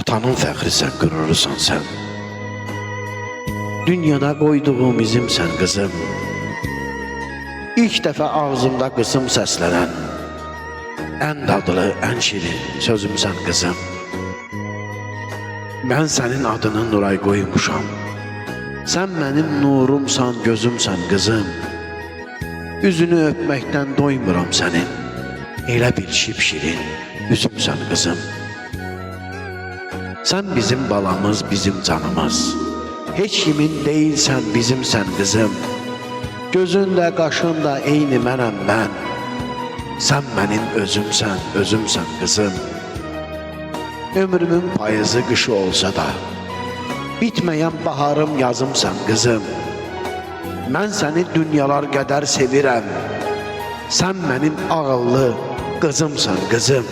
Atanın fəxrisən, qürurlusan sən. Dünyada qoyduğum izimsən qızım. İlk dəfə ağzımda qısım səslənən, ən dadlı, ən şirin sözümsən qızım. Mən sənin adını Nuray qoymuşam. Sən mənim nurumsan, gözümsən qızım. Üzünü öpməkdən doymuram sənin. Elə bil şipşirin üzümsən qızım. Sən bizim balamız, bizim canımız. Heç kimin deyilsən, bizimsən qızım. Gözündə, qaşında eyni mənəm mən. Sən mənim özümsən, özümsən qızım. Ömrümün payızı qışı olsa da, bitməyən baharım yazımsan qızım. Mən səni dünyalar qədər sevirəm. Sən mənim ağıllı qızımsan qızım.